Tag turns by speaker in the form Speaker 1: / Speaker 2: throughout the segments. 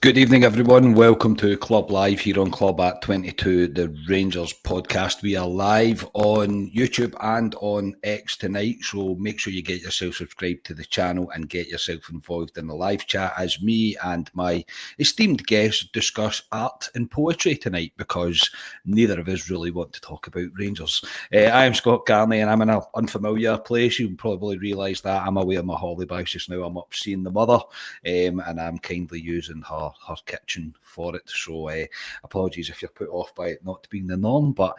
Speaker 1: Good evening, everyone. Welcome to Club Live here on Club at 22, the Rangers podcast. We are live on YouTube and on X tonight, so make sure you get yourself subscribed to the channel and get yourself involved in the live chat as me and my esteemed guests discuss art and poetry tonight, because neither of us really want to talk about Rangers. I am Scott Carney and I'm in an unfamiliar place. You probably realise that. I'm away on my holiday bags just now. I'm up seeing the mother and I'm kindly using her kitchen for it, so apologies if you're put off by it not being the norm, but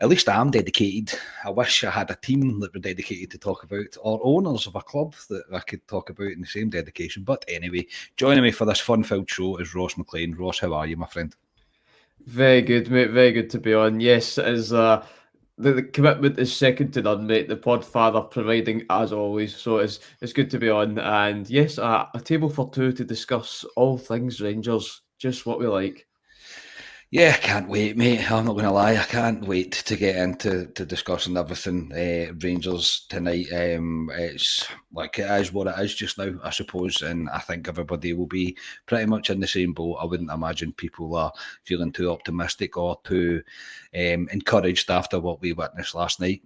Speaker 1: at least I'm dedicated. I wish I had a team that were dedicated to talk about, or owners of a club that I could talk about in the same dedication. But anyway, joining me for this fun-filled show is Ross McLean. Ross, how are you, my friend?
Speaker 2: Very good, mate. Very good to be on. Yes, it is the commitment is second to none, mate. The podfather providing as always. So it's good to be on. And yes, a table for two to discuss all things Rangers, just what we like.
Speaker 1: Yeah, I can't wait, mate. I'm not going to lie. I can't wait to get into discussing everything Rangers tonight. It's like it is what it is just now, I suppose. And I think everybody will be pretty much in the same boat. I wouldn't imagine people are feeling too optimistic or too encouraged after what we witnessed last night.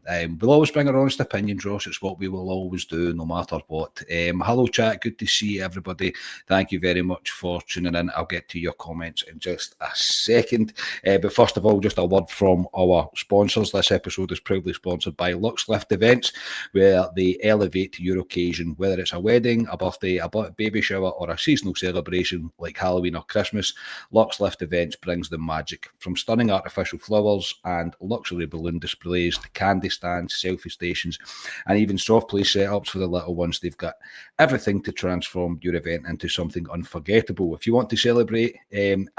Speaker 1: We'll always bring our honest opinions, Ross. It's what we will always do, no matter what. Hello, chat. Good to see everybody. Thank you very much for tuning in. I'll get to your comments in just a second. But first of all, just a word from our sponsors. This episode is proudly sponsored by Lux Lift Events, where they elevate your occasion, whether it's a wedding, a birthday, a baby shower, or a seasonal celebration like Halloween or Christmas. Lux Lift Events brings the magic. From stunning artificial flowers and luxury balloon displays to candy stands, selfie stations, and even soft play setups for the little ones. They've got everything to transform your event into something unforgettable. If you want to celebrate and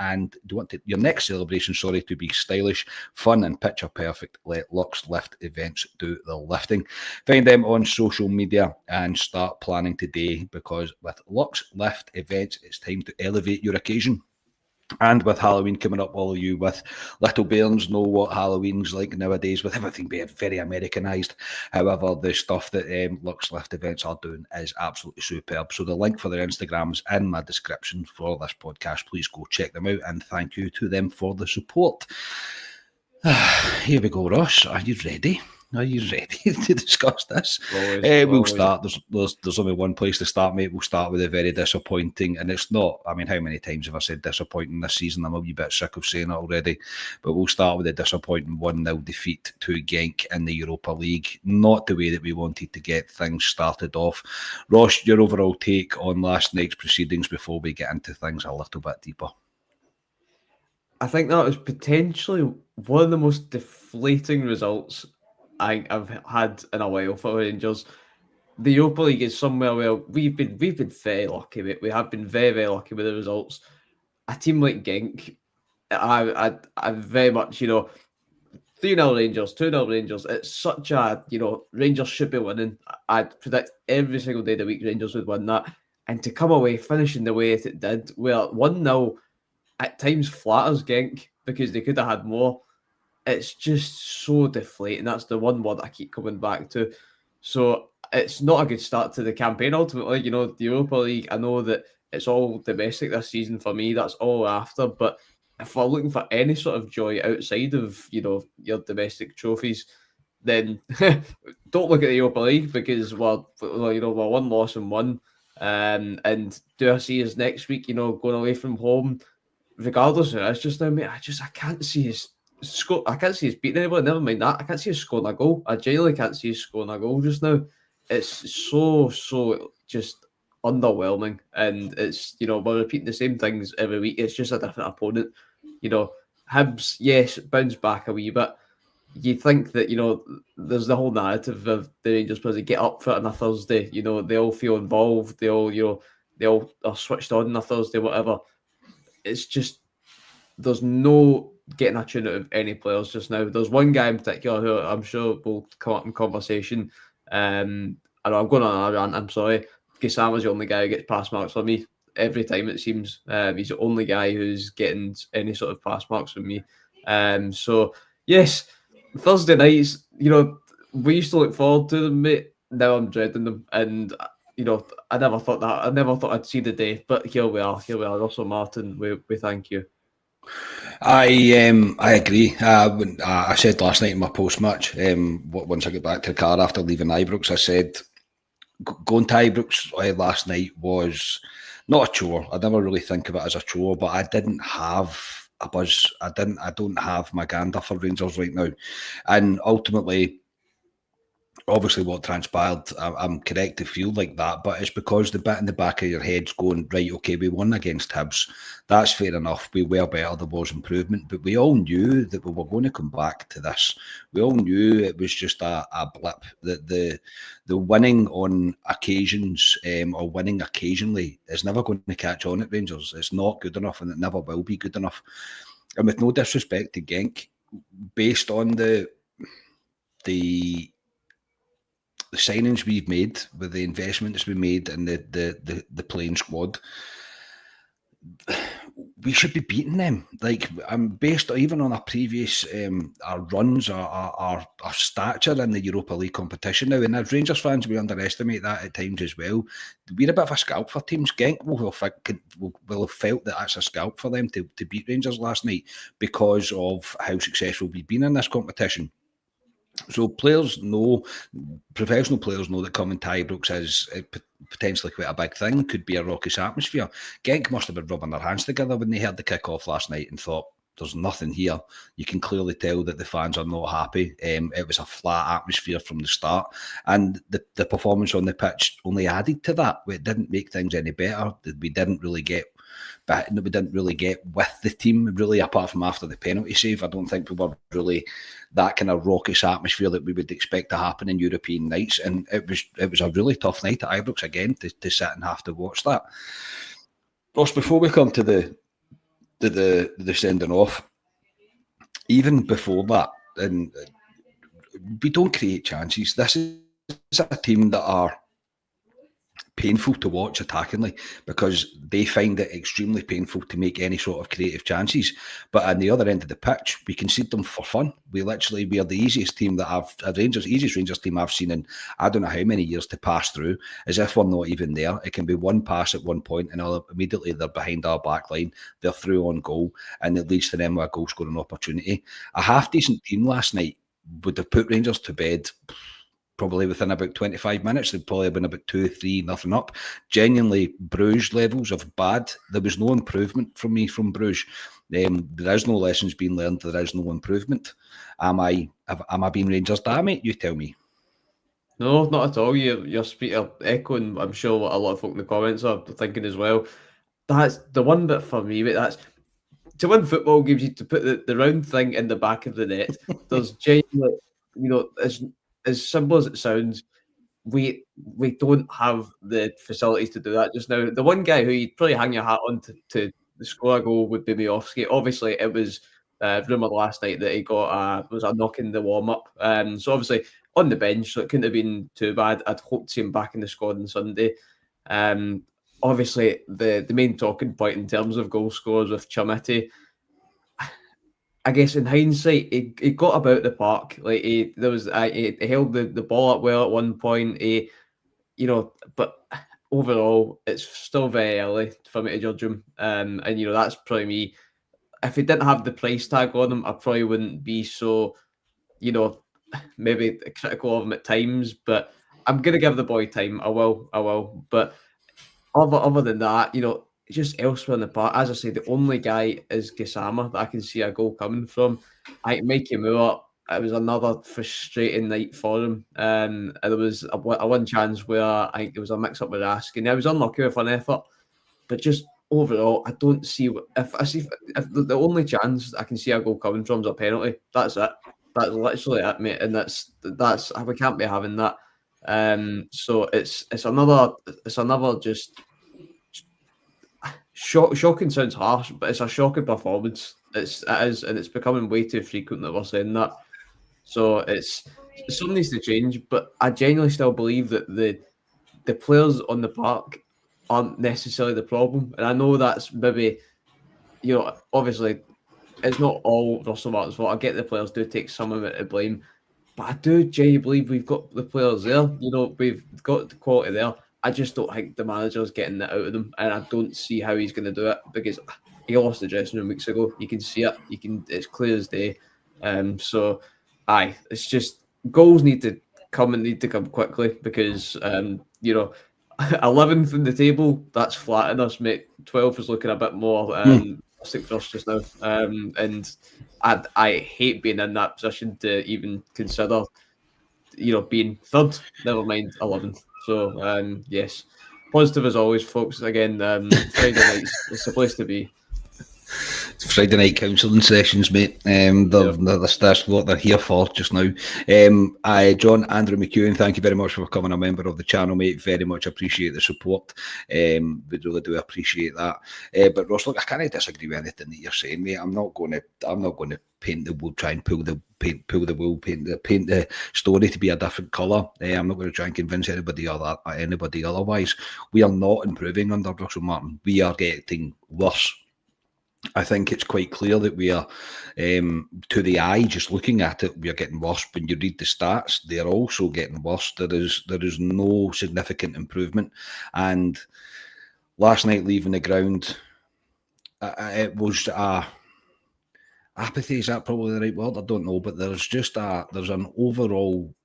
Speaker 1: want your next celebration, to be stylish, fun, and picture perfect, let Lux Lift Events do the lifting. Find them on social media and start planning today, because with Lux Lift Events, it's time to elevate your occasion. And with Halloween coming up, all of you with little bairns know what Halloween's like nowadays, with everything being very Americanized. However, the stuff that Lux Lift Events are doing is absolutely superb. So the link for their Instagram's in my description for this podcast. Please go check them out, and thank you to them for the support. Here we go, Ross. Are you ready? Are you ready to discuss this? We'll start. There's only one place to start, mate. We'll start with a very disappointing, and it's not. I mean, how many times have I said disappointing this season? I'm a wee bit sick of saying it already. But we'll start with a disappointing 1-0 defeat to Genk in the Europa League. Not the way that we wanted to get things started off. Ross, your overall take on last night's proceedings before we get into things a little bit deeper?
Speaker 2: I think that was potentially one of the most deflating results I've had in a while for Rangers. The Europa League is somewhere where we've been very lucky, mate. We have been very, very lucky with the results. A team like Genk, I very much, 3-0 Rangers, 2-0 Rangers. It's such a, Rangers should be winning. I'd predict every single day of the week Rangers would win that. And to come away finishing the way that it did, where 1-0 at times flatters Genk because they could have had more. It's just so deflating. That's the one word I keep coming back to. So it's not a good start to the campaign. Ultimately, the Europa League, I know that it's all domestic this season for me. That's all after. But if we're looking for any sort of joy outside of, your domestic trophies, then don't look at the Europa League, because we're one loss and one. And do I see us next week, going away from home, regardless of it, it's just now, mate, I can't see his score. I can't see us beating anyone. Never mind that. I can't see us scoring a goal. I genuinely can't see us scoring a goal just now. It's so just underwhelming, and it's we're repeating the same things every week. It's just a different opponent. Hibs, yes, bounce back a wee bit. You think that there's the whole narrative of the Rangers players. They get up for it on a Thursday. They all feel involved. They all they all are switched on a Thursday, whatever. It's just there's no getting a tune out of any players just now. There's one guy in particular who I'm sure will come up in conversation. I know I'm going on a rant, I'm sorry. Gassama's the only guy who gets pass marks for me every time, it seems. He's the only guy who's getting any sort of pass marks from me. So, yes, Thursday nights, we used to look forward to them, mate. Now I'm dreading them. And I never thought that. I never thought I'd see the day, but here we are. Here we are. Russell Martin, we thank you.
Speaker 1: I agree. I said last night in my post match, once I got back to the car after leaving Ibrox, I said going to Ibrox last night was not a chore. I never really think of it as a chore, but I didn't have a buzz. I don't have my gander for Rangers right now, and ultimately, obviously what transpired, I'm correct to feel like that, but it's because the bit in the back of your head's going, right, okay, we won against Hibs. That's fair enough. We were better, there was improvement, but we all knew that we were going to come back to this. We all knew it was just a blip, that the winning on occasions or winning occasionally is never going to catch on at Rangers. It's not good enough, and it never will be good enough. And with no disrespect to Genk, based on the signings we've made, with the investment that's been made in the playing squad, we should be beating them. Like, based even on our previous our runs, our stature in the Europa League competition now. And as Rangers fans, we underestimate that at times as well. We're a bit of a scalp for teams. Genk will have felt that that's a scalp for them to beat Rangers last night because of how successful we've been in this competition. So players know, professional players know that coming to Ibrox is potentially quite a big thing, could be a raucous atmosphere. Genk must have been rubbing their hands together when they heard the kick-off last night and thought, there's nothing here. You can clearly tell that the fans are not happy. It was a flat atmosphere from the start, and the performance on the pitch only added to that. It didn't make things any better. We didn't really get with the team, really, apart from after the penalty save. I don't think we were really that kind of raucous atmosphere that we would expect to happen in European nights. And it was a really tough night at Ibrox again to sit and have to watch that. Ross, before we come to the sending off, even before that, and we don't create chances. This is a team that are painful to watch attackingly, because they find it extremely painful to make any sort of creative chances. But on the other end of the pitch, we concede them for fun. We are the easiest team easiest Rangers team I've seen in I don't know how many years to pass through, as if we're not even there. It can be one pass at one point and immediately they're behind our back line, they're through on goal, and it leads to them with a goal scoring opportunity. A half decent team last night would have put Rangers to bed probably within about 25 minutes. They'd probably have been about 2-3-0 up. Genuinely, Bruges levels of bad. There was no improvement from me from Bruges. There is no lessons being learned. There is no improvement. Am I being Rangers damn it? You tell me.
Speaker 2: No, not at all. You're echoing, I'm sure, what a lot of folk in the comments are thinking as well. That's the one bit for me, but that's to win football games, you to put the round thing in the back of the net. There's genuinely, as simple as it sounds, we don't have the facilities to do that just now. The one guy who you'd probably hang your hat on to score a goal would be Miofsky. Obviously, it was rumoured last night that he got was a knock in the warm up. So obviously on the bench, so it couldn't have been too bad. I'd hoped to see him back in the squad on Sunday. Obviously, the main talking point in terms of goal scorers with Chamiti, I guess in hindsight, he got about the park. Like he held the ball up well at one point. But overall, it's still very early for me to judge him. And that's probably me. If he didn't have the price tag on him, I probably wouldn't be so, maybe critical of him at times. But I'm gonna give the boy time. I will. But other than that, just elsewhere in the park, as I say, the only guy is Gassama that I can see a goal coming from. I think Mikey Moore, it was another frustrating night for him. And there was a one chance where I think there was a mix-up with Raskin. I was unlucky with an effort, but just overall, I don't see if the only chance I can see a goal coming from is a penalty. That's it. That's literally it, mate. And that's we can't be having that. So it's another just shocking sounds harsh, but it's a shocking performance. It is, and it's becoming way too frequent that we're saying that. So something needs to change. But I genuinely still believe that the players on the park aren't necessarily the problem. And I know that's maybe, obviously it's not all Russell Martin's fault. I get the players do take some of it to blame, but I do genuinely believe we've got the players there. We've got the quality there. I just don't think the manager's getting that out of them, and I don't see how he's going to do it, because he lost the dressing room weeks ago. You can see it. It's clear as day. So, it's just goals need to come quickly, because 11th in the table, that's flattening us, mate. 12th is looking a bit more realistic for us just now. And I hate being in that position to even consider, being third, never mind 11th. So, yes, positive as always, folks. Again, Friday nights, it's a place to be.
Speaker 1: It's Friday night counselling sessions, mate. That's what they're here for just now. John Andrew McEwen, thank you very much for becoming a member of the channel, mate. Very much appreciate the support. We really do appreciate that. But Ross, look, I can't disagree with anything that you're saying, mate. I'm not going to paint the wool, try and paint the story to be a different colour. I'm not going to try and convince anybody otherwise. We are not improving under Russell Martin. We are getting worse. I think it's quite clear that we are, to the eye, just looking at it, we are getting worse. When you read the stats, they're also getting worse. There is no significant improvement. And last night, leaving the ground, it was apathy. Is that probably the right word? I don't know. But there's an overall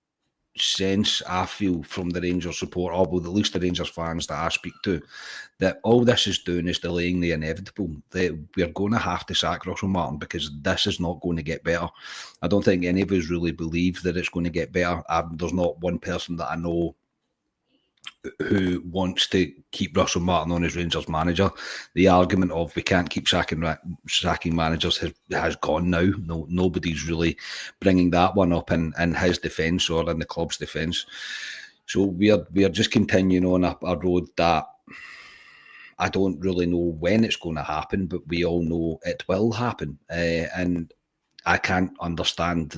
Speaker 1: sense, I feel, from the Rangers support, or well, at least the Rangers fans that I speak to, that all this is doing is delaying the inevitable. That we're going to have to sack Russell Martin, because this is not going to get better. I don't think any of us really believe that it's going to get better. There's not one person that I know who wants to keep Russell Martin on as Rangers manager. The argument of we can't keep sacking managers has gone now. No, nobody's really bringing that one up in his defence or in the club's defence. So we are just continuing on a road that I don't really know when it's going to happen, but we all know it will happen. And I can't understand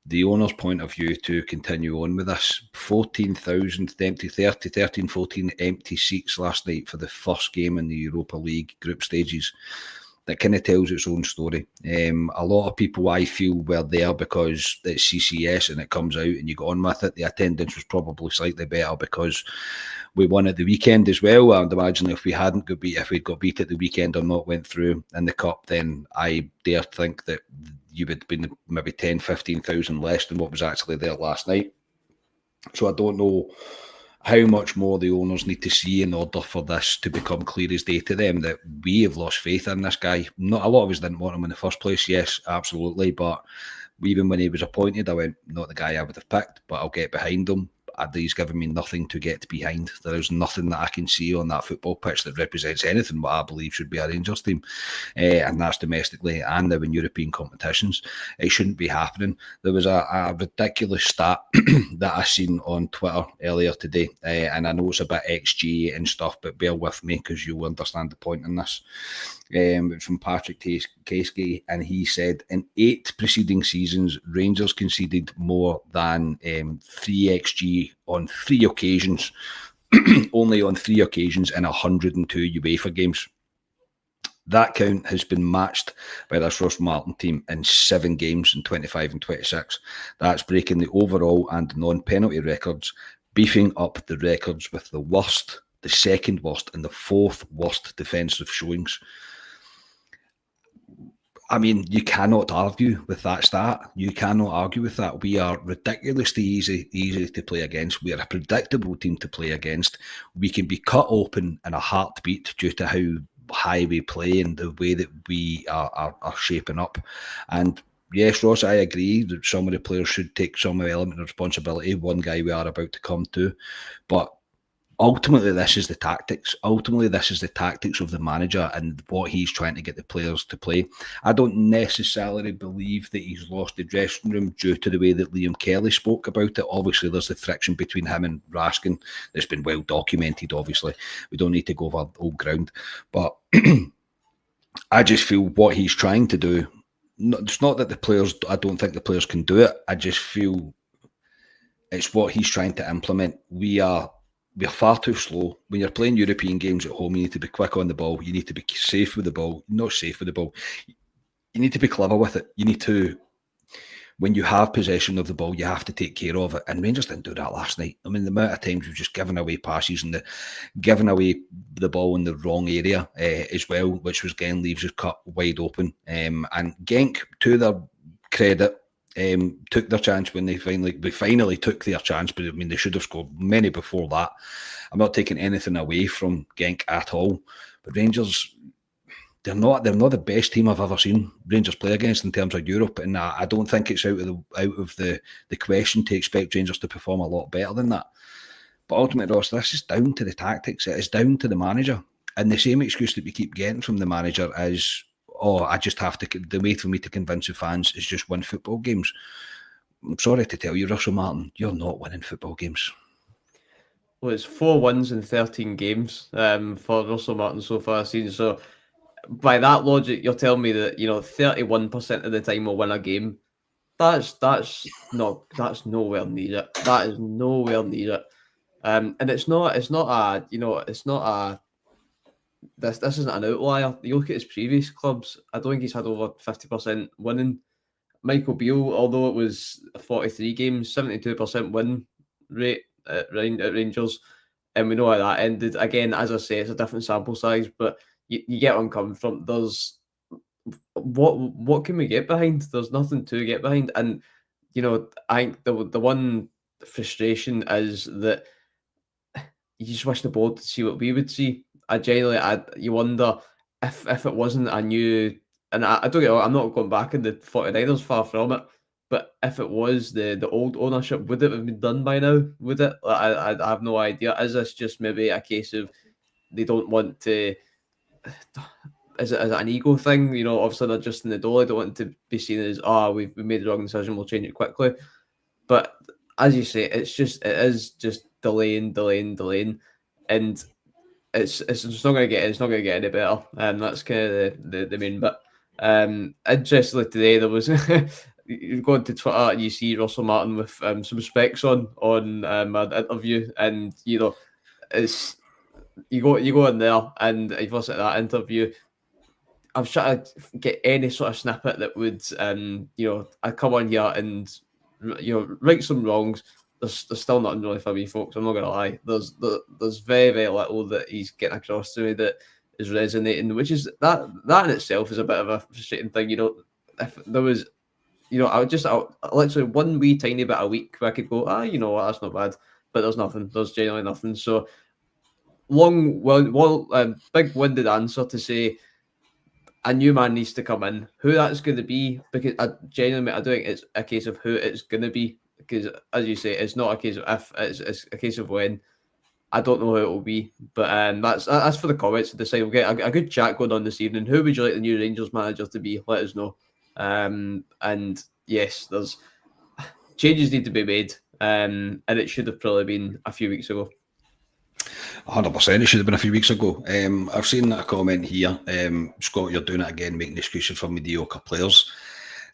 Speaker 1: the owner's point of view to continue on with this. 14,000 empty, 13, 14 empty seats last night for the first game in the Europa League group stages. That kind of tells its own story. A lot of people, I feel, were there because it's CCS and it comes out and you go on with it. The attendance was probably slightly better because we won at the weekend as well. I'd imagine if we hadn't got beat, if we'd got beat at the weekend or not went through in the cup, then I dare think that you would have been maybe 10, 15,000 less than what was actually there last night. So I don't know how much more the owners need to see in order for this to become clear as day to them that we have lost faith in this guy. Not a lot of us didn't want him in the first place, yes, absolutely, but even when he was appointed, I went, not the guy I would have picked, but I'll get behind him. He's given me nothing to get behind. There is nothing that I can see on that football pitch that represents anything what I believe should be a Rangers team, and that's domestically and now in European competitions. It shouldn't be happening. There was a ridiculous stat that I seen on Twitter earlier today, and I know it's a bit XG and stuff, but bear with me because you'll understand the point in this. It's from Patrick Casey, and he said in 8 preceding seasons, Rangers conceded more than 3 XG on 3 occasions, only on 3 occasions in 102 UEFA games. That count has been matched by this Russ Martin team in 7 games in 25 and 26. That's breaking the overall and non-penalty records, beefing up the records with the worst, the second worst, and the 4th worst defensive showings. I mean, you cannot argue with that stat. You cannot argue with that. We are ridiculously easy to play against. We are a predictable team to play against. We can be cut open in a heartbeat due to how high we play and the way that we are shaping up. And yes, Ross, I agree that some of the players should take some element of responsibility. One guy we are about to come to. But ultimately, this is the tactics. Ultimately, this is the tactics of the manager and what he's trying to get the players to play. I don't necessarily believe that he's lost the dressing room due to the way that Liam Kelly spoke about it. Obviously, there's the friction between him and Raskin that's been well documented, obviously. We don't need to go over old ground. But I just feel what he's trying to do, it's not that the players, I don't think the players can do it. I just feel it's what he's trying to implement. We're far too slow. When you're playing European games at home, you need to be quick on the ball. You need to be safe with the ball. Not safe with the ball. You need to be clever with it. You need to when you have possession of the ball, you have to take care of it. And Rangers didn't do that last night. I mean, the amount of times we've just given away passes and giving away the ball in the wrong area as well, which was again leaves us cut wide open. And Genk, to their credit, took their chance when they finally took their chance. But I mean, they should have scored many before that. I'm not taking anything away from Genk at all, but Rangers, they're not the best team I've ever seen Rangers play against in terms of Europe, and I don't think it's out of the question to expect Rangers to perform a lot better than that. But ultimately, Ross, this is down to the tactics. It is down to the manager, and the same excuse that we keep getting from the manager is, "Oh, I just have to." The way for me to convince the fans is just win football games. I'm sorry to tell you, Russell Martin, you're not winning football games.
Speaker 2: Well, it's 4 wins in 13 games for Russell Martin so far this season. So by that logic, you're telling me that 31% of the time we'll win a game. That's nowhere near it. That is nowhere near it. And it's not a this isn't an outlier. You look at his previous clubs. I don't think he's had over 50% winning. Michael Beale, although it was 43 games, 72% win rate at Rangers, and we know how that ended. Again, as I say, it's a different sample size, but you get where I'm coming from. There's what can we get behind? There's nothing to get behind, and I think the one frustration is that you just wish the board to see what we would see. You wonder if it wasn't a new, and I don't get. I'm not going back in the 49ers, far from it. But if it was the old ownership, would it have been done by now? Would it? I have no idea. Is this just maybe a case of they don't want to? Is it an ego thing? Obviously they're just in the door. They don't want to be seen as, we made the wrong decision, we'll change it quickly. But as you say, it is just delaying, and it's just not going to get any better. That's kind of the main bit. Interestingly today there was you go into Twitter and you see Russell Martin with some specs on an interview, and it's you go in there and if you listen to that interview, I'm trying to get any sort of snippet that would I come on here and right some wrongs. There's still nothing really for me, folks. I'm not gonna lie. There's very, very little that he's getting across to me that is resonating, which is that in itself is a bit of a frustrating thing. If there was, I literally one wee tiny bit a week where I could go, that's not bad, but there's nothing. There's generally nothing. So big-winded answer to say a new man needs to come in. Who that's going to be, because I don't think it's a case of who it's going to be, because as you say, it's not a case of if, it's a case of when. I don't know who it will be, but that's for the comments to decide. We'll get a good chat going on this evening. Who would you like the new Rangers manager to be? Let us know. And yes, there's changes need to be made, and it should have probably been a few weeks ago.
Speaker 1: 100%, it should have been a few weeks ago. I've seen a comment here. Scott, you're doing it again, making excuses for mediocre players.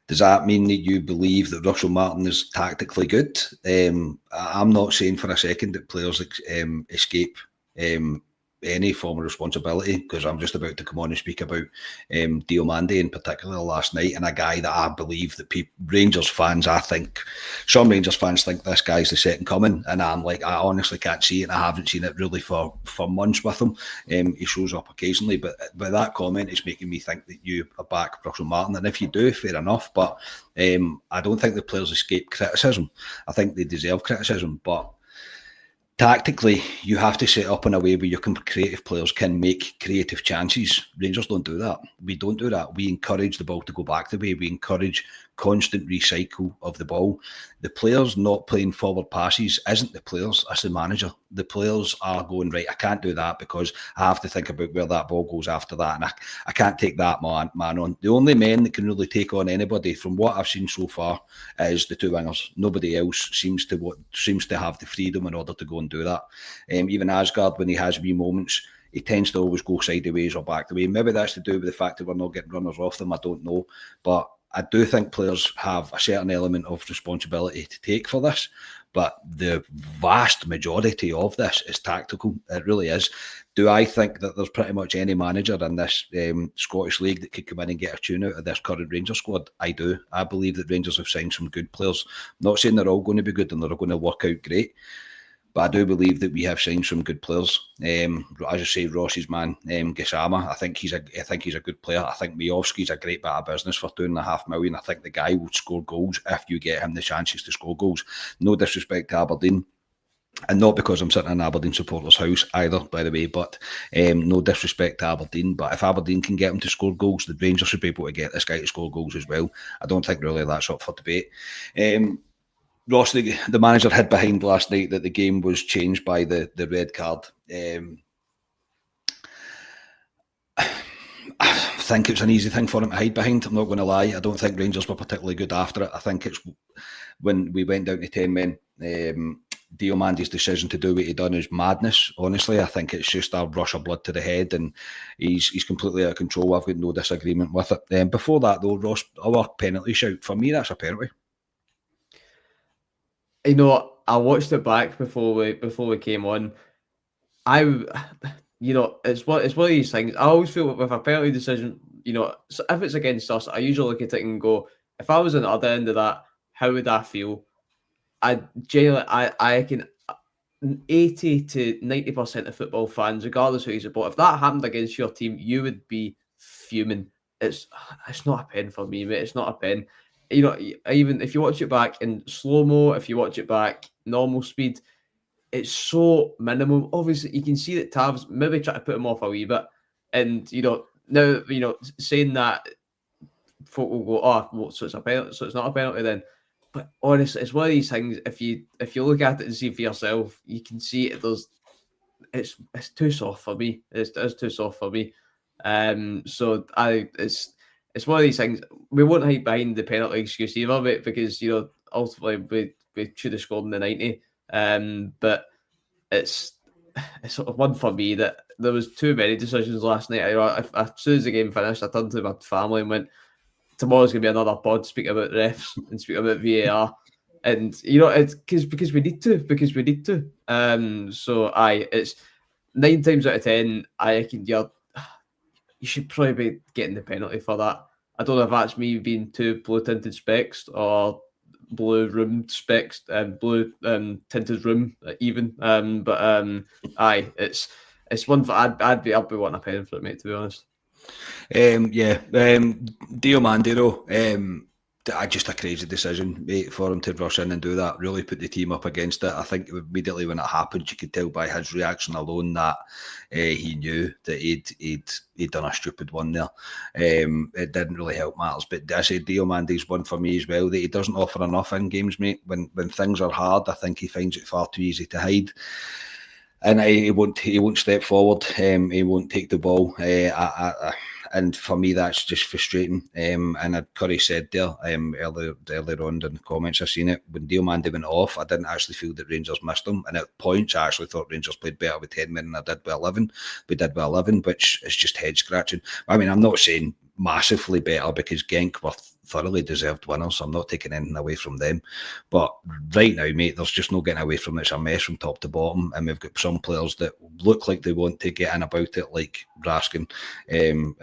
Speaker 1: Does that mean that you believe that Russell Martin is tactically good? I'm not saying for a second that players escape any form of responsibility, because I'm just about to come on and speak about Diomande in particular last night, and a guy that I believe that Rangers fans, I think some Rangers fans think this guy's the second coming, and I'm like, I honestly can't see it, and I haven't seen it really for months with him. He shows up occasionally, but by that comment, it's making me think that you are back Russell Martin, and if you do, fair enough, but I don't think the players escape criticism. I think they deserve criticism, but tactically, you have to set up in a way where your creative players can make creative chances. Rangers don't do that. We don't do that. We encourage the ball to go back the way. We encourage constant recycle of the ball. The players not playing forward passes isn't the players, it's the manager. The players are going, right, I can't do that because I have to think about where that ball goes after that, and I can't take that man on. The only men that can really take on anybody, from what I've seen so far, is the two wingers. Nobody else seems to have the freedom in order to go and do that. Even Asgard, when he has wee moments, he tends to always go sideways or back the way. Maybe that's to do with the fact that we're not getting runners off them, I don't know. But I do think players have a certain element of responsibility to take for this, but the vast majority of this is tactical. It really is. Do I think that there's pretty much any manager in this Scottish League that could come in and get a tune out of this current Rangers squad? I do. I believe that Rangers have signed some good players. I'm not saying they're all going to be good and they're all going to work out great, but I do believe that we have signed some good players. As I say, Ross's man, Gassama, I think he's a good player. I think Miovski's a great bit of business for $2.5 million. I think the guy will score goals if you get him the chances to score goals. No disrespect to Aberdeen, and not because I'm sitting in an Aberdeen supporters' house either, by the way, but no disrespect to Aberdeen. But if Aberdeen can get him to score goals, the Rangers should be able to get this guy to score goals as well. I don't think really that's up for debate. Ross, the manager, hid behind last night that the game was changed by the red card. I think it's an easy thing for him to hide behind. I'm not going to lie. I don't think Rangers were particularly good after it. I think it's when we went down to 10 men, Diomandi's decision to do what he done is madness. Honestly, I think it's just a rush of blood to the head, and he's completely out of control. I've got no disagreement with it. Before that, though, Ross, our penalty shout, for me, that's a penalty.
Speaker 2: You know, I watched it back before we came on. It's one of these things. I always feel with a penalty decision, so if it's against us, I usually look at it and go, if I was on the other end of that, how would I feel? I can 80 to 90% of football fans, regardless who you support, if that happened against your team, you would be fuming. It's not a pen for me, mate. It's not a pen. Even if you watch it back in slow-mo, if you watch it back normal speed, it's so minimum. Obviously, you can see that Tav's maybe trying to put him off a wee bit. And, now, saying that, folk will go, oh, well, so it's a penalty, so it's not a penalty then. But honestly, it's one of these things, if you look at it and see for yourself, you can see it's too soft for me. It's too soft for me. It's one of these things. We won't hide behind the penalty excuse either, mate, because ultimately we should have scored in the 90. But it's sort of one for me that there was too many decisions last night. As soon as the game finished, I turned to my family and went, tomorrow's gonna be another pod speaking about refs and speaking about VAR. And it's because we need to. It's 9 times out of 10, I reckon you should probably be getting the penalty for that. I don't know if that's me being too blue tinted specs or blue room specs and blue tinted room even. It's one for I'd be wanting a pen for it, mate, to be honest.
Speaker 1: Diomandi though, just a crazy decision, mate, for him to rush in and do that. Really put the team up against it. I think immediately when it happened, you could tell by his reaction alone that he knew that he'd done a stupid one there. It didn't really help matters. But I say Diomandi's one for me as well. That he doesn't offer enough in games, mate. When things are hard, I think he finds it far too easy to hide. And he won't step forward. He won't take the ball. And for me, that's just frustrating. And Curry said there earlier on in the comments, I seen it, when Diomandi went off, I didn't actually feel that Rangers missed him. And at points, I actually thought Rangers played better with 10 men than I did with 11. We did with 11, which is just head scratching. I mean, I'm not saying massively better because Genk were thoroughly deserved winners. I'm not taking anything away from them. But right now, mate, there's just no getting away from it. It's a mess from top to bottom. And we've got some players that look like they want to get in about it, like Raskin.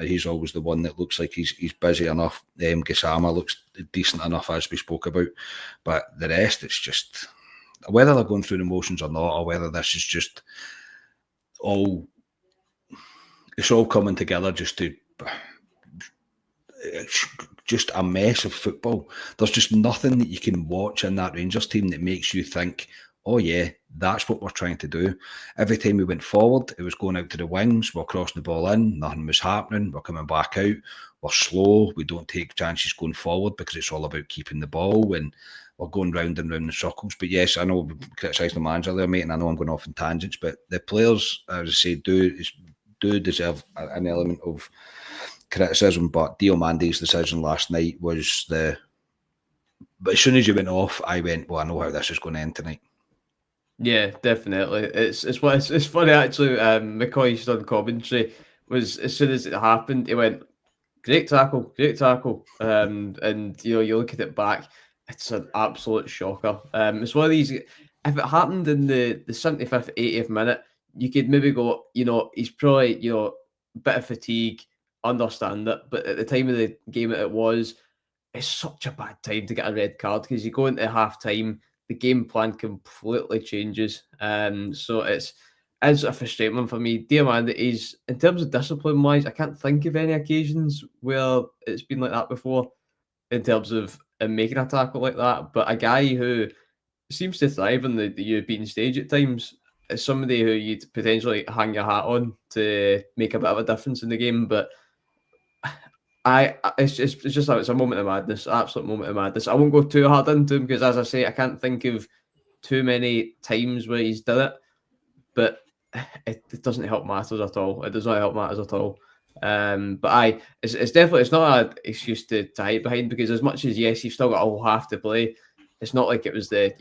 Speaker 1: He's always the one that looks like he's busy enough. Gassama looks decent enough, as we spoke about. But the rest, it's just whether they're going through the motions or not, or whether this is just all coming together it's just a mess of football. There's just nothing that you can watch in that Rangers team that makes you think, oh yeah, that's what we're trying to do. Every time we went forward, it was going out to the wings, we're crossing the ball in, nothing was happening, we're coming back out, we're slow, we don't take chances going forward because it's all about keeping the ball, and we're going round and round in circles. But yes, I know we criticised the manager there, mate, and I know I'm going off in tangents, but the players, as I say, do deserve an element of criticism. But Diomandi's decision last night was but as soon as you went off, I went, well, I know how this is going to end tonight.
Speaker 2: Yeah, definitely. It's funny actually. McCoy's done commentary was, as soon as it happened, he went, Great tackle. And you look at it back, it's an absolute shocker. It's one of these. If it happened in the 75th, 80th minute, you could maybe go, he's probably, bit of fatigue, understand it. But at the time of the game that it was, it's such a bad time to get a red card because you go into half time, the game plan completely changes. So it's a frustrating one for me. Dear man, that is in terms of discipline wise, I can't think of any occasions where it's been like that before in terms of making a tackle like that. But a guy who seems to thrive on the European stage at times is somebody who you'd potentially hang your hat on to make a bit of a difference in the game. But it's a moment of madness, absolute moment of madness. I won't go too hard into him because, as I say, I can't think of too many times where he's done it, but it doesn't help matters at all. It does not help matters at all. But it's definitely it's not an excuse to hide behind because as much as yes, you've still got a whole half to play. It's not like it was the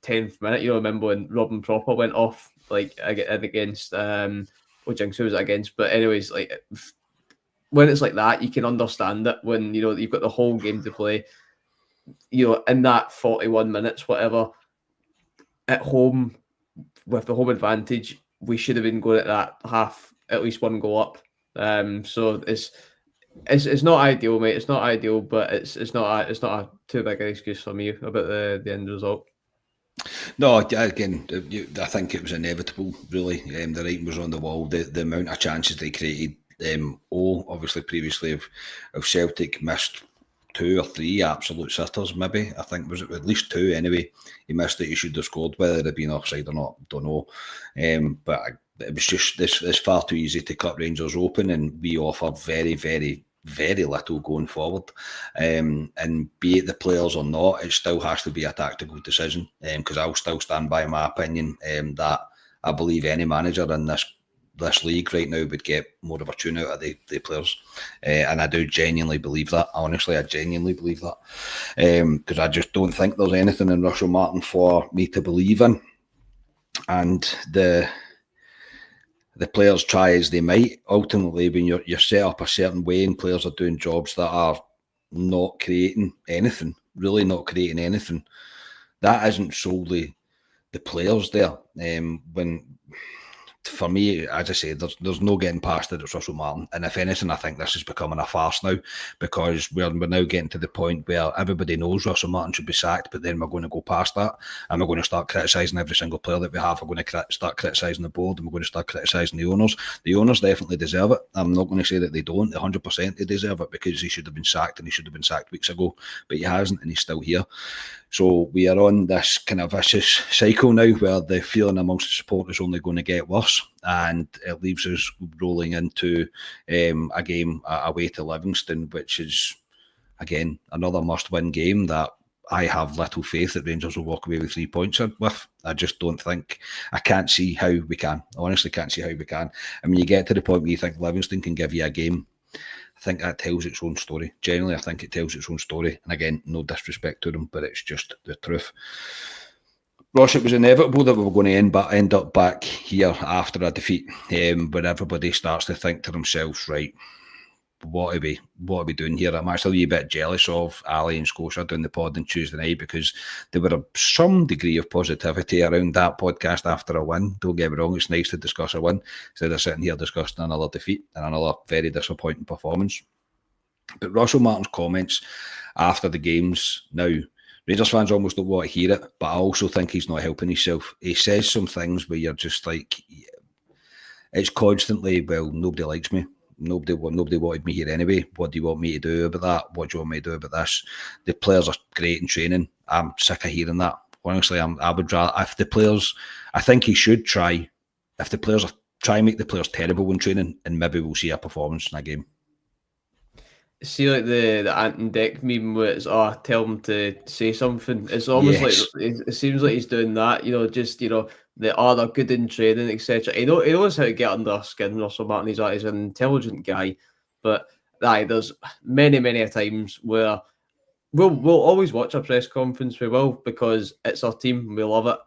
Speaker 2: 10th minute. Remember when Robin Proper went off against what Jinx was it against? But anyways, like when it's like that, you can understand it when you've got the whole game to play. In that 41 minutes, whatever, at home with the home advantage, we should have been going at that half at least one goal up. So it's not ideal, mate. It's not ideal, but it's not a too big an excuse for me about the end result.
Speaker 1: No, again, I think it was inevitable, really. The writing was on the wall. The amount of chances they created. Obviously, previously of Celtic missed 2 or 3 absolute sitters, maybe. I think was it at least 2 anyway. He missed it. He should have scored. Whether it had been offside or not, don't know. But it was just it's far too easy to cut Rangers open, and we offer very, very, very little going forward. And be it the players or not, it still has to be a tactical decision. Because I'll still stand by my opinion that I believe any manager in this league right now would get more of a tune out of the players, and I do genuinely believe that. Honestly, I genuinely believe that because I just don't think there's anything in Russell Martin for me to believe in, and the players try as they might. Ultimately, when you're set up a certain way and players are doing jobs that are not creating anything, really not creating anything, that isn't solely the players there. For me, as I say, there's no getting past it. It's Russell Martin, and if anything, I think this is becoming a farce now because we're now getting to the point where everybody knows Russell Martin should be sacked, but then we're going to go past that and we're going to start criticising every single player that we have. We're going to start criticising the board, and we're going to start criticising the owners. The owners definitely deserve it. I'm not going to say that they don't. 100% they deserve it because he should have been sacked, and he should have been sacked weeks ago, but he hasn't, and he's still here. So we are on this kind of vicious cycle now where the feeling amongst the support is only going to get worse, and it leaves us rolling into a game away to Livingston, which is, again, another must-win game that I have little faith that Rangers will walk away with 3 points with. I just don't think, I can't see how we can. I honestly can't see how we can. I mean, you get to the point where you think Livingston can give you a game. I think that tells its own story. Generally, I think it tells its own story. And again, no disrespect to them, but it's just the truth. Ross, it was inevitable that we were going to end up back here after a defeat, where everybody starts to think to themselves, right, what are we doing here? I'm actually a bit jealous of Ali and Scotia doing the pod on Tuesday night because there were some degree of positivity around that podcast after a win. Don't get me wrong, it's nice to discuss a win instead of sitting here discussing another defeat and another very disappointing performance. But Russell Martin's comments after the games now, Rangers fans almost don't want to hear it, but I also think he's not helping himself. He says some things where you're just like, it's constantly, well, nobody likes me. Nobody wanted me here anyway. What do you want me to do about that? What do you want me to do about this? The players are great in training. I'm sick of hearing that. Honestly, I would rather, if the players, I think he should try, if the players try and make the players terrible in training, and maybe we'll see a performance in a game.
Speaker 2: See, like the Ant and Deck meme where it's, tell him to say something. It's almost like, it seems like he's doing that, just, they're good in training, etc. He knows how to get under our skin, Russell Martin. He's an intelligent guy. But there's many, many a times where we'll always watch a press conference, we will, because it's our team, we love it.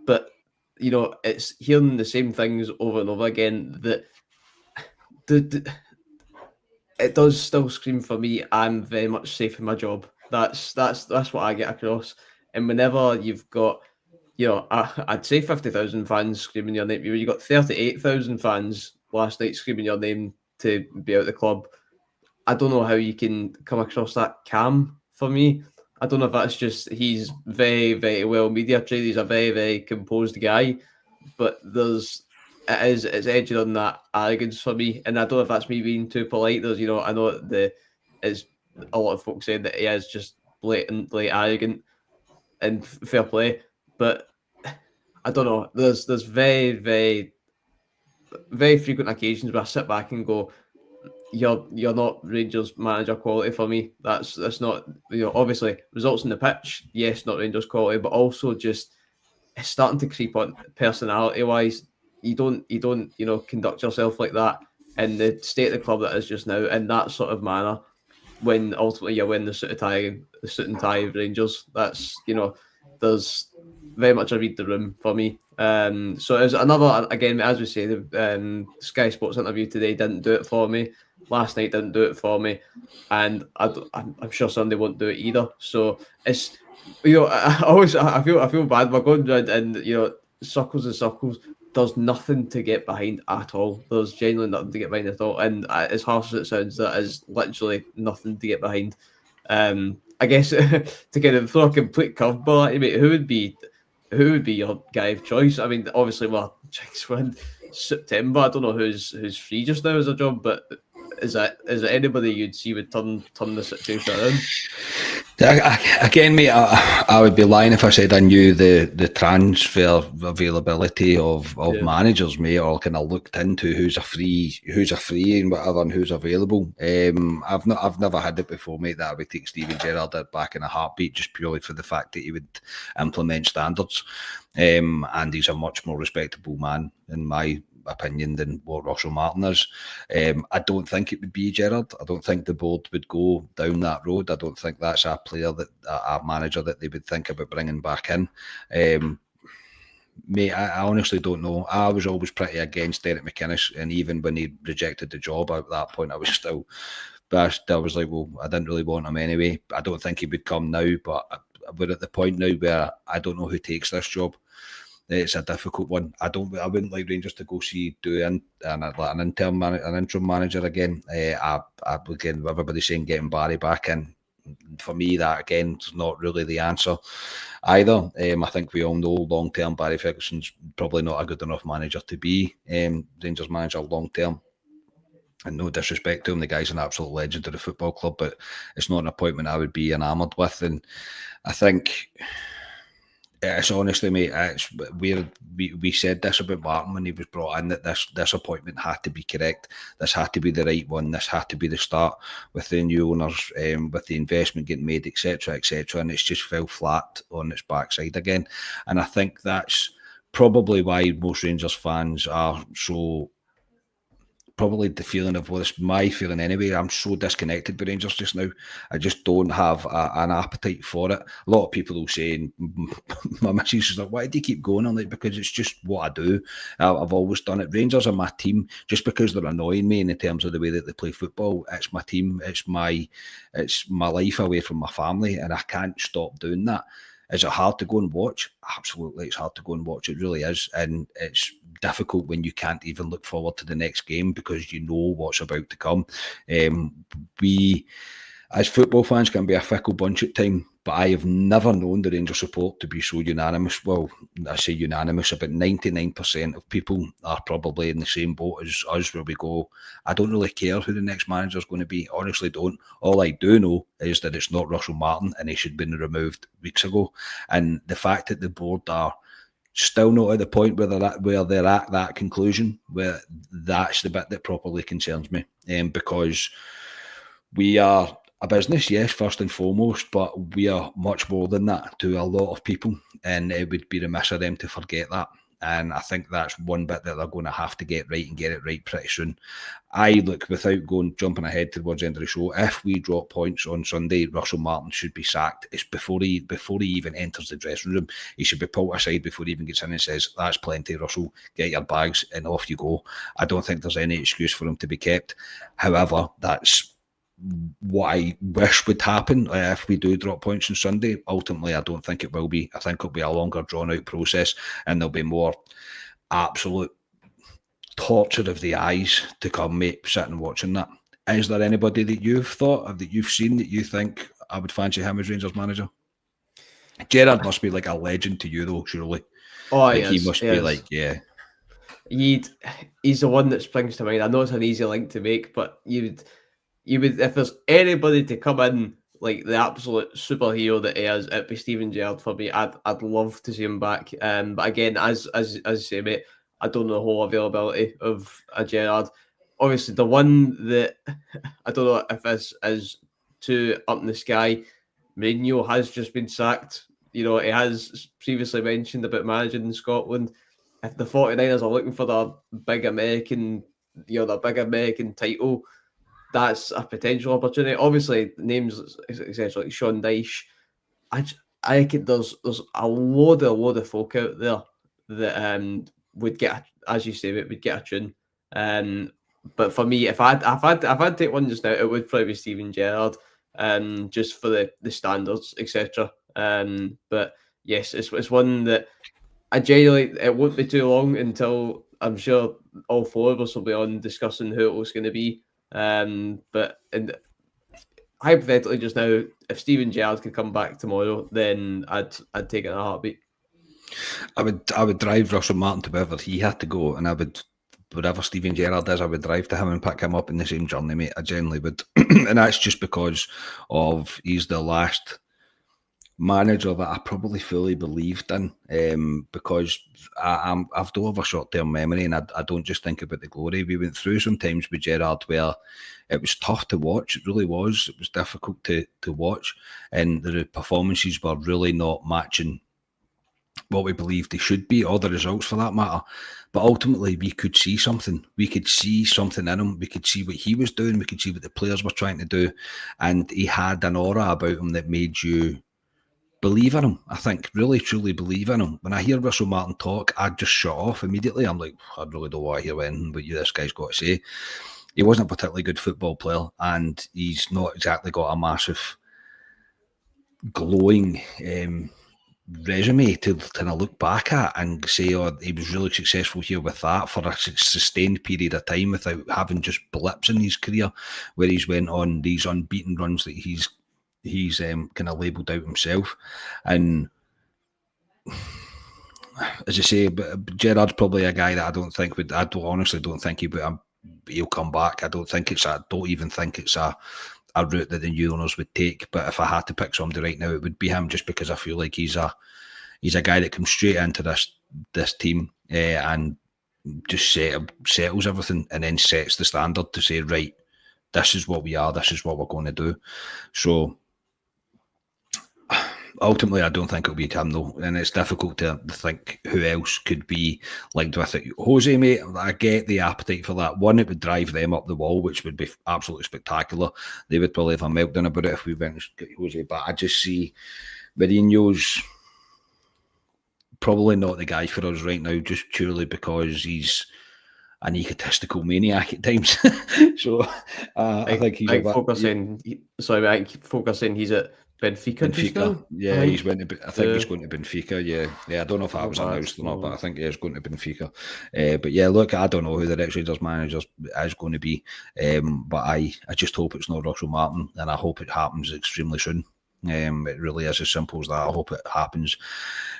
Speaker 2: But, it's hearing the same things over and over again that it does still scream for me. I'm very much safe in my job. That's what I get across. And whenever you've got, I'd say 50,000 fans screaming your name. You got 38,000 fans last night screaming your name to be out the club. I don't know how you can come across that calm for me. I don't know if that's just he's very, very well media trained. He's a very, very composed guy, but it's edging on that arrogance for me. And I don't know if that's me being too polite. I know it's a lot of folks saying that he is just blatantly arrogant and fair play, but I don't know. There's very, very, very frequent occasions where I sit back and go, you're not Rangers manager quality for me. That's not, obviously results in the pitch, yes, not Rangers quality, but also just it's starting to creep on personality wise. You don't conduct yourself like that in the state of the club that is just now in that sort of manner when ultimately you win the suit and tie of Rangers. That's there's very much a read the room for me. So it was another, again, as we say, the Sky Sports interview today didn't do it for me. Last night didn't do it for me, and I'm sure Sunday won't do it either. So it's I feel bad. We're going round and circles and circles. There's nothing to get behind at all. There's genuinely nothing to get behind at all. And as harsh as it sounds, that is literally nothing to get behind. I guess to kind of throw a complete curveball at you, mate, who would be your guy of choice? I mean, obviously, we're in September. I don't know who's free just now as a job, but is there anybody you'd see would turn the situation around?
Speaker 1: Again, mate, I would be lying if I said I knew the transfer availability of managers, mate, or kind of looked into who's a free and whatever, and who's available. I've never had it before, mate, that I would take Steven Gerrard back in a heartbeat just purely for the fact that he would implement standards. And he's a much more respectable man, in my opinion, than what Russell Martin is. I don't think it would be Gerrard. I don't think the board would go down that road. I don't think that's a manager that they would think about bringing back in. Mate, I honestly don't know. I was always pretty against Derek McInnes, and even when he rejected the job at that point, I was still, but I was like, well, I didn't really want him anyway. I don't think he would come now, but we're at the point now where I don't know who takes this job. It's a difficult one. I wouldn't like Rangers to go do an interim manager again. Again, everybody's saying getting Barry back in. For me, that again is not really the answer either. I think we all know long-term Barry Ferguson's probably not a good enough manager to be Rangers manager long-term. And no disrespect to him, the guy's an absolute legend of the football club, but it's not an appointment I would be enamoured with. And I think it's honestly, mate, we said this about Martin when he was brought in, that this appointment had to be correct. This had to be the right one. This had to be the start with the new owners, with the investment getting made, etc., etc. And it's just fell flat on its backside again. And I think that's probably why most Rangers fans are so. Probably the feeling of, well, it's my feeling anyway. I'm so disconnected with Rangers just now. I just don't have an appetite for it. A lot of people will say, my missus is like, why do you keep going? I'm like, because it's just what I do. I've always done it. Rangers are my team. Just because they're annoying me in terms of the way that they play football, it's my team. It's my life away from my family, and I can't stop doing that. Is it hard to go and watch? Absolutely, it's hard to go and watch. It really is. And it's difficult when you can't even look forward to the next game because you know what's about to come. We, as football fans, can be a fickle bunch at times, but I have never known the Rangers support to be so unanimous. Well, I say unanimous, about 99% of people are probably in the same boat as us, where we go, I don't really care who the next manager is going to be. Honestly, don't. All I do know is that it's not Russell Martin, and he should have been removed weeks ago. And the fact that the board are still not at the point where they're at that conclusion, where that's the bit that properly concerns me, because we are a business, yes, first and foremost, but we are much more than that to a lot of people, and it would be remiss of them to forget that. and I think that's one bit that they're going to have to get right and get it right pretty soon. Look, without jumping ahead towards the end of the show, if we drop points on Sunday, Russell Martin should be sacked. It's before he even enters the dressing room. He should be pulled aside before he even gets in and says, "That's plenty, Russell, get your bags and off you go." I don't think there's any excuse for him to be kept. However, that's what I wish would happen if we do drop points on Sunday. Ultimately, I don't think it will be. I think it'll be a longer, drawn-out process, and there'll be more absolute torture of the eyes to come, mate, sitting and watching that. Is there anybody that you've thought of, that you've seen, that you think I would fancy him as Rangers manager? Gerrard must be like a legend to you, though, surely.
Speaker 2: Oh,
Speaker 1: like he must be like, yeah.
Speaker 2: He's the one that springs to mind. I know it's an easy link to make, but you would, if there's anybody to come in like the absolute superhero that he is, it'd be Steven Gerrard for me. I'd love to see him back. But again, as you say, mate, I don't know the whole availability of a Gerrard. Obviously, the one that I don't know if is too up in the sky, Mourinho has just been sacked. You know, he has previously mentioned about managing in Scotland. If the 49ers are looking for the big American, the big American title, that's a potential opportunity. Obviously, names essentially like Sean Dyche. I think there's a load of folk out there that would get, as you say, would get a tune. But for me, if I'd to take one just now, it would probably be Steven Gerrard, just for the standards, etc. But yes, it's one that I genuinely, it won't be too long until I'm sure all four of us will be on discussing who it was going to be. But hypothetically, just now, if Steven Gerrard could come back tomorrow, then I'd take it in a heartbeat.
Speaker 1: I would drive Russell Martin to wherever he had to go, and I would, wherever Steven Gerrard is, I would drive to him and pick him up in the same journey, mate. I genuinely would. And that's just because of he's the last manager that I probably fully believed in, because I've do have a short-term memory, and I don't just think about the glory. We went through some times with Gerrard where it was tough to watch. It really was. It was difficult to watch, and the performances were really not matching what we believed they should be, or the results for that matter. But ultimately, we could see something. We could see something in him. We could see what he was doing. We could see what the players were trying to do. And he had an aura about him that made you believe in him. I think, really, truly believe in him. When I hear Russell Martin talk, I just shut off immediately. I'm like, I really don't want to hear anything what this guy's got to say. He wasn't a particularly good football player, and he's not exactly got a massive glowing resume to kind of look back at and say, oh, he was really successful here with that for a sustained period of time without having just blips in his career where he's went on these unbeaten runs that he's kind of labelled out himself. And as I say, but Gerrard's probably a guy that I honestly don't think he'll come back. I don't even think it's a route that the new owners would take. But if I had to pick somebody right now, it would be him, just because I feel like he's a guy that comes straight into this team and just settles everything, and then sets the standard to say, right, this is what we are, this is what we're going to do. So ultimately, I don't think it'll be him, though, and it's difficult to think who else could be linked with it. Jose, mate, I get the appetite for that. One, it would drive them up the wall, which would be absolutely spectacular. They would probably have a meltdown about it if we went and get Jose, but I just see Mourinho's probably not the guy for us right now, just purely because he's an egotistical maniac at times. So I think he's
Speaker 2: focusing he's at Benfica.
Speaker 1: Yeah, he's went to. I think he's going to Benfica. Yeah. I don't know if that was announced or not, but I think he's going to Benfica. But yeah, look, I don't know who the next Rangers manager is going to be. But I just hope it's not Russell Martin, and I hope it happens extremely soon. It really is as simple as that. I hope it happens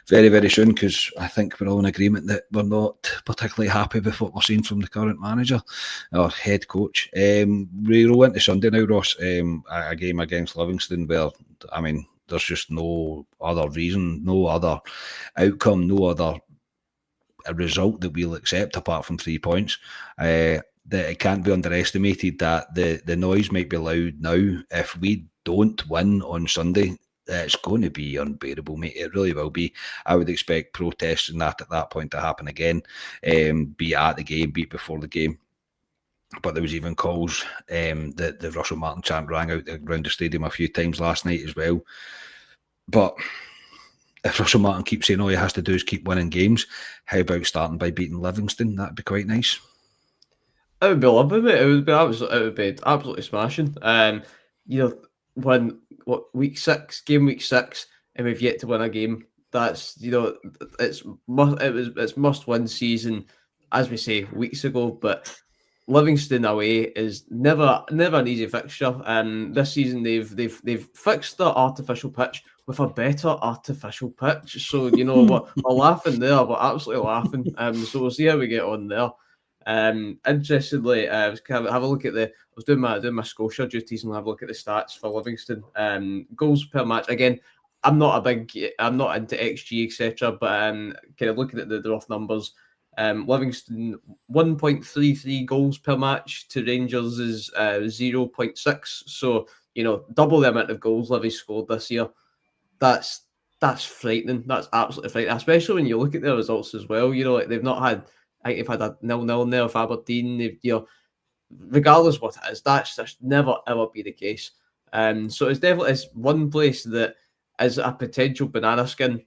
Speaker 1: very, very soon, because I think we're all in agreement that we're not particularly happy with what we're seeing from the current manager or head coach. We roll into Sunday now, Ross, a game against Livingston where, I mean, there's just no other reason, no other outcome, no other result that we'll accept apart from 3 points. That it can't be underestimated that the noise might be loud now. If we don't win on Sunday, it's going to be unbearable, mate. It really will be. I would expect protests and that at that point to happen again, be it at the game, be it before the game. But there was even calls that the Russell Martin chant rang out around the stadium a few times last night as well. But if Russell Martin keeps saying all he has to do is keep winning games, how about starting by beating Livingston? That'd be quite nice.
Speaker 2: It would be lovely, mate. It would be absolutely smashing. When week 6, week 6, and we've yet to win a game. That's it's must win season, as we say weeks ago. But Livingston away is never an easy fixture. This season they've fixed the artificial pitch with a better artificial pitch. So we're laughing there, we're absolutely laughing. So we'll see how we get on there. Interestingly, I was have a look at I was doing my Scotia duties and have a look at the stats for Livingston. Goals per match. Again, I'm not into XG etc. But kind of looking at the rough numbers. Livingston 1.33 goals per match to Rangers is 0.6. So double the amount of goals Livy scored this year. That's frightening. That's absolutely frightening, especially when you look at their results as well. Like they've not had. I think they've had a 0-0 in there with Aberdeen. Regardless what it is, that's never ever be the case. So it's one place that is a potential banana skin.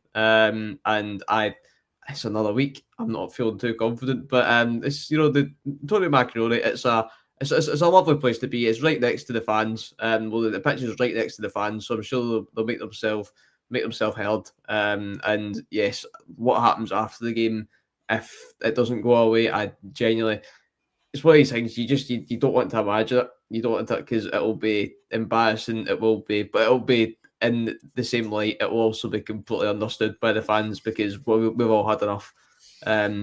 Speaker 2: It's another week. I'm not feeling too confident, but it's the Tony Macaroni. It's a lovely place to be. It's right next to the fans. The pitch is right next to the fans, so I'm sure they'll make themselves heard. And yes, what happens after the game, if it doesn't go away, I genuinely, it's one of these things you don't want to imagine it. You don't want to, because it'll be embarrassing. It will be, but it'll be in the same light. It will also be completely understood by the fans because we've all had enough.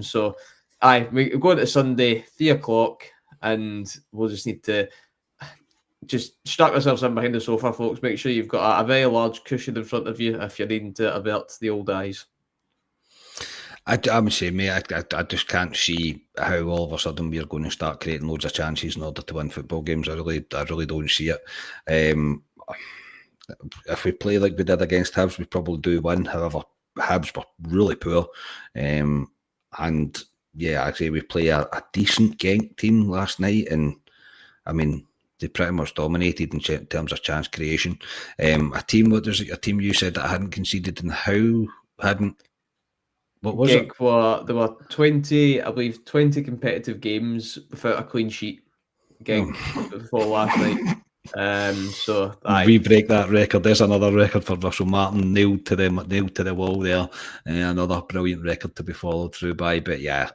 Speaker 2: So we're going to Sunday 3:00, and we'll just need to just strap yourselves in behind the sofa, folks. Make sure you've got a very large cushion in front of you if you're needing to avert the old eyes.
Speaker 1: I'm the same, mate. I just can't see how all of a sudden we're going to start creating loads of chances in order to win football games. I really don't see it. If we play like we did against Hibs, we probably do win. However, Hibs were really poor. And yeah, actually, we play a decent Genk team last night, and I mean, they pretty much dominated in terms of chance creation. A team you said that hadn't conceded and how hadn't. What was
Speaker 2: Genk
Speaker 1: it?
Speaker 2: There were 20, I believe, 20 competitive games without a clean sheet. Genk before last night. So
Speaker 1: we break that record. There's another record for Russell Martin, nailed to the wall there. Another brilliant record to be followed through by. But yeah,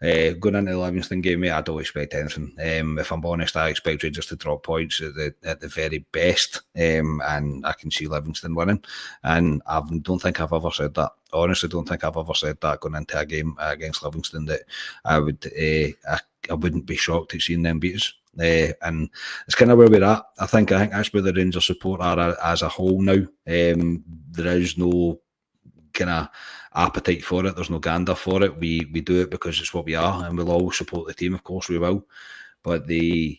Speaker 1: going into the Livingston game, mate, I don't expect anything. If I'm honest, I expect Rangers to drop points at the very best, and I can see Livingston winning. And I don't think I've ever said that. Honestly, don't think I've ever said that going into a game against Livingston that I wouldn't be shocked at seeing them beat us. And it's kind of where we're at. I think that's where the Rangers support are as a whole now. There is no kind of appetite for it. There's no gander for it. We do it because it's what we are, and we'll always support the team. Of course, we will. But the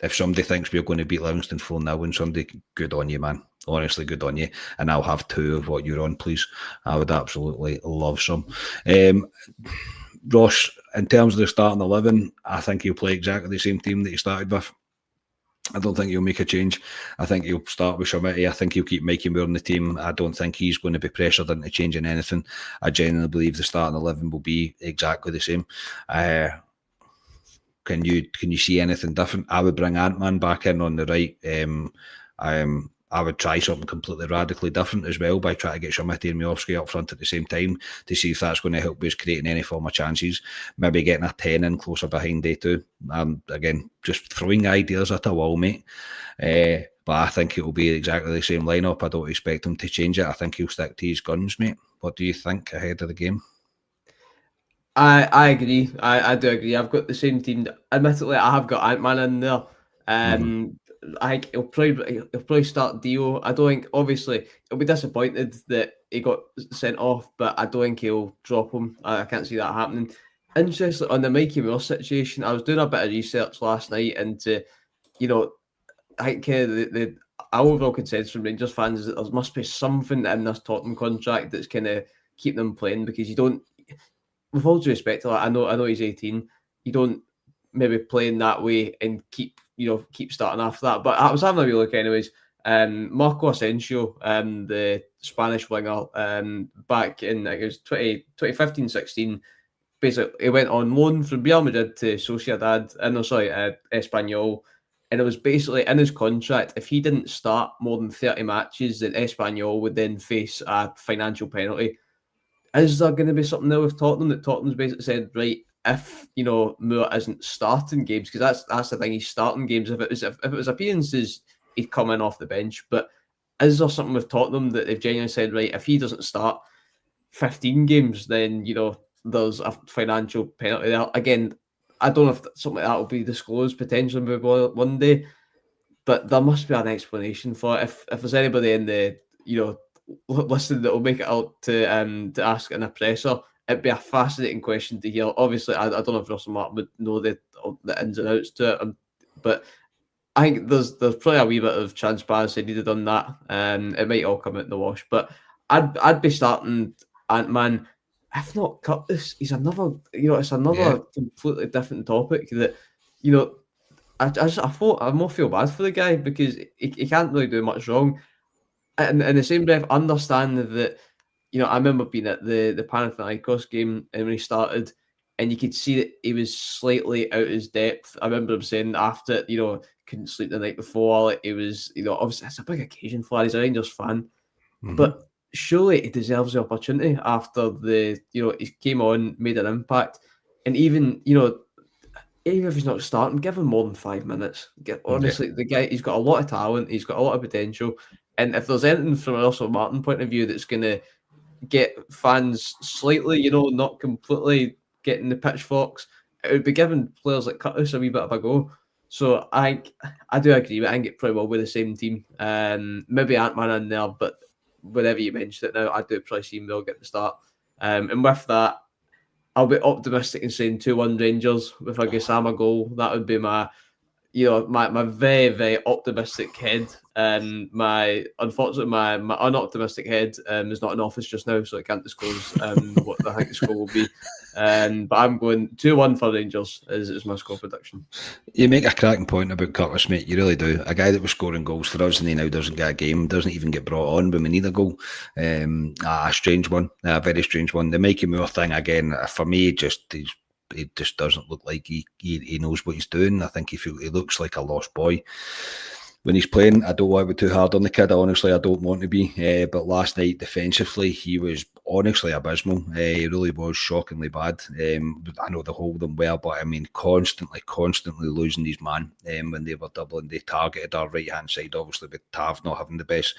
Speaker 1: if somebody thinks we're going to beat Livingston 4-0 and somebody, good on you, man. Honestly, good on you. And I'll have 2 of what you're on, please. I would absolutely love some. Ross, in terms of the starting 11, I think he'll play exactly the same team that he started with. I don't think he'll make a change. I think he'll start with Shamiti. I think he'll keep Mikey Moore in the team. I don't think he's going to be pressured into changing anything. I genuinely believe the starting 11 will be exactly the same. Can you see anything different? I would bring Ant-Man back in on the right. I would try something completely radically different as well by trying to get Shamiti and Miovski up front at the same time to see if that's going to help us creating any form of chances. Maybe getting a 10 in closer behind day 2. Again, just throwing ideas at a wall, mate. But I think it will be exactly the same lineup. I don't expect him to change it. I think he'll stick to his guns, mate. What do you think ahead of the game?
Speaker 2: I agree. I do agree. I've got the same team. Admittedly, I have got Ant-Man in there. I think he'll probably start Dio. I don't think, obviously, he'll be disappointed that he got sent off, but I don't think he'll drop him. I can't see that happening. Interestingly, on the Mikey Moore situation, I was doing a bit of research last night into, I think the overall consensus from Rangers fans is that there must be something in this Tottenham contract that's kind of keeping them playing, because you don't, with all due respect to that, I know he's 18, you don't maybe play in that way and keep starting after that. But I was having a wee look anyways. Marco Asensio, the Spanish winger, back in, I think it was 2015-16, basically he went on loan from Real Madrid to Sociedad, Espanyol, and it was basically in his contract, if he didn't start more than 30 matches, then Espanyol would then face a financial penalty. Is there going to be something there with Tottenham, that Tottenham's basically said, right, if Moore isn't starting games, because that's the thing, he's starting games. If it was appearances, he'd come in off the bench. But is there something with Tottenham that they've genuinely said, right, if he doesn't start 15 games, then there's a financial penalty there? Again, I don't know if something like that will be disclosed potentially maybe one day, but there must be an explanation for it. If there's anybody in the listening that will make it out to ask in a presser, it'd be a fascinating question to hear. Obviously, I don't know if Russell Martin would know the ins and outs to it, but I think there's probably a wee bit of transparency needed on that. It might all come out in the wash, but I'd be starting Ant-Man. If not Curtis, he's another. It's another completely different topic that I thought I more feel bad for the guy, because he can't really do much wrong. And in the same breath, understand that, I remember being at the Panathinaikos game, and when he started, and you could see that he was slightly out of his depth. I remember him saying after, couldn't sleep the night before. Like, it was, obviously it's a big occasion for him. He's a Rangers fan, but surely he deserves the opportunity after he came on, made an impact, and even if he's not starting, give him more than 5 minutes. Honestly, the guy, he's got a lot of talent, he's got a lot of potential. And if there's anything from a Russell Martin point of view that's going to get fans slightly, not completely getting the pitchforks, it would be giving players like Curtis a wee bit of a go. So I do agree with it. I think it probably will be the same team. Maybe Ant-Man in there, but whenever you mention it now, I do probably see him they'll get the start. And with that, I'll be optimistic in saying 2-1 Rangers with a Gassama goal. That would be my very, very optimistic head. And unfortunately, my unoptimistic head is not in office just now, so I can't disclose what I think the score will be. But I'm going 2-1 for Rangers is my score prediction.
Speaker 1: You make a cracking point about Curtis, mate. You really do. A guy that was scoring goals for us and he now doesn't get a game, doesn't even get brought on when we need a goal. A strange one, a very strange one. The Mikey Moore thing, again, for me, he just doesn't look like he knows what he's doing. I think he looks like a lost boy when he's playing. I don't want to be too hard on the kid. Honestly, I don't want to be. But last night, defensively, he was honestly abysmal. He really was shockingly bad. I know they hold them well, but I mean, constantly losing his man. When they were doubling, they targeted our right-hand side, obviously, with Tav not having the best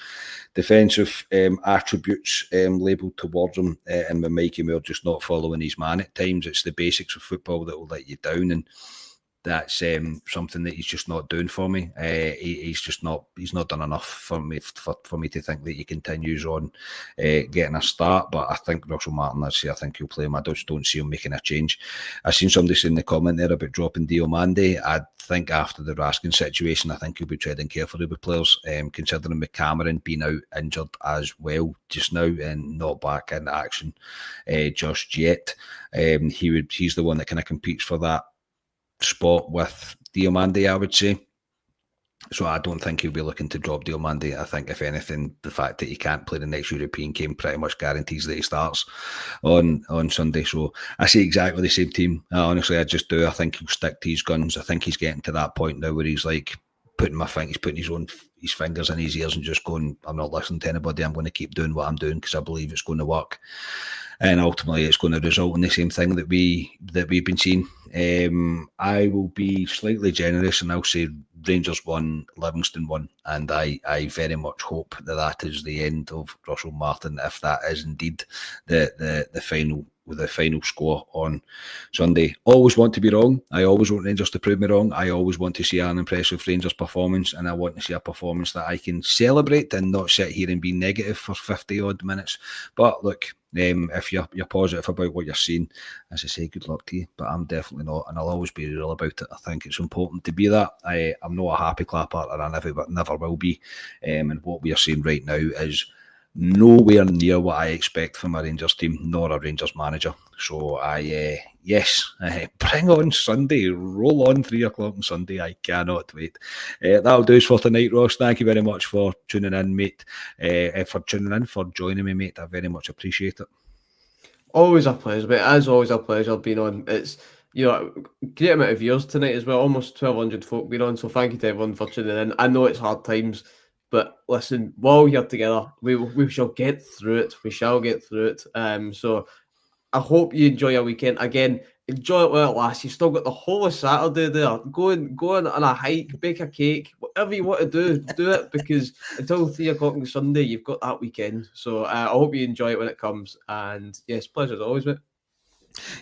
Speaker 1: defensive attributes labelled towards him, and with Mikey Moore just not following his man at times. It's the basics of football that will let you down, and that's something that he's just not doing for me. He's not done enough for me to think that he continues on getting a start. But I think Russell Martin, I think he'll play him. I just don't see him making a change. I seen somebody saying in the comment there about dropping Diomande. I think after the Raskin situation, I think he'll be treading carefully with players, considering McCameron being out injured as well just now and not back in action just yet. He's the one that kind of competes for that spot with Diomande, I would say. So I don't think he'll be looking to drop Diomande. I think, if anything, the fact that he can't play the next European game pretty much guarantees that he starts on Sunday. So I see exactly the same team. Honestly, I just do. I think he'll stick to his guns. I think he's getting to that point now where he's like putting his fingers in his ears and just going, I'm not listening to anybody. I'm going to keep doing what I'm doing because I believe it's going to work. And ultimately, it's going to result in the same thing that we've been seeing. I will be slightly generous and I'll say Rangers 1, Livingston 1, and I very much hope that is the end of Russell Martin, if that is indeed the final with the final score on Sunday. Always want to be wrong. I always want Rangers to prove me wrong. I always want to see an impressive Rangers performance, and I want to see a performance that I can celebrate and not sit here and be negative for 50 odd minutes. But look, if you're positive about what you're seeing, as I say, good luck to you. But I'm definitely not, and I'll always be real about it. I think it's important to be that. I'm not a happy clapper, and I never will be. And what we are seeing right now is nowhere near what I expect from a Rangers team, nor a Rangers manager. So bring on Sunday, roll on 3 o'clock on Sunday. I cannot wait. That'll do us for tonight, Ross. Thank you very much for tuning in, mate. For joining me, mate. I very much appreciate it.
Speaker 2: Always a pleasure, mate. As always, a pleasure being on. It's great amount of viewers tonight as well. Almost 1,200 folk being on. So thank you to everyone for tuning in. I know it's hard times. But listen, we're all here together. We shall get through it. We shall get through it. So I hope you enjoy your weekend. Again, enjoy it while it lasts. You've still got the whole of Saturday there. Go on a hike, bake a cake, whatever you want to do it, because until 3 o'clock on Sunday, you've got that weekend. So I hope you enjoy it when it comes. And yes, pleasure as always, mate.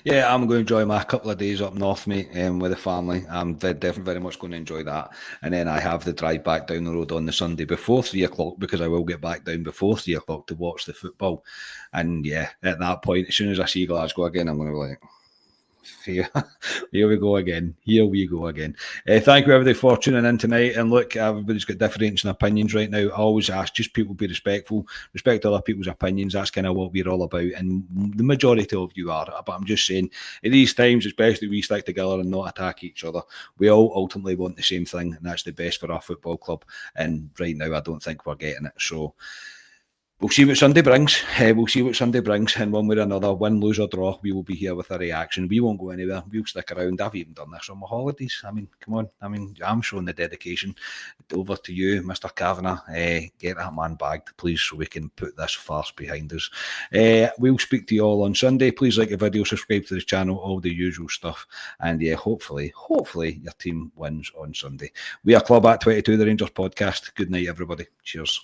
Speaker 1: Yeah, I'm going to enjoy my couple of days up north, mate, with the family. I'm definitely very much going to enjoy that. And then I have the drive back down the road on the Sunday before 3 o'clock, because I will get back down before 3 o'clock to watch the football. And yeah, at that point, as soon as I see Glasgow again, I'm going to be like, here we go again. Thank you, everybody, for tuning in tonight. And look, everybody's got different opinions right now. I always ask, just people be respectful, respect other people's opinions. That's kind of what we're all about, and the majority of you are. But I'm just saying, in these times, especially, we stick together and not attack each other. We all ultimately want the same thing, and that's the best for our football club. And right now, I don't think we're getting it. So we'll see what Sunday brings. And one way or another, win, lose or draw, we will be here with a reaction. We won't go anywhere. We'll stick around. I've even done this on my holidays. I mean, come on. I mean, I'm showing the dedication. Over to you, Mr. Kavanagh. Get that man bagged, please, so we can put this farce behind us. We'll speak to you all on Sunday. Please like the video, subscribe to this channel, all the usual stuff. And yeah, hopefully your team wins on Sunday. We are Club at 22, the Rangers podcast. Good night, everybody. Cheers.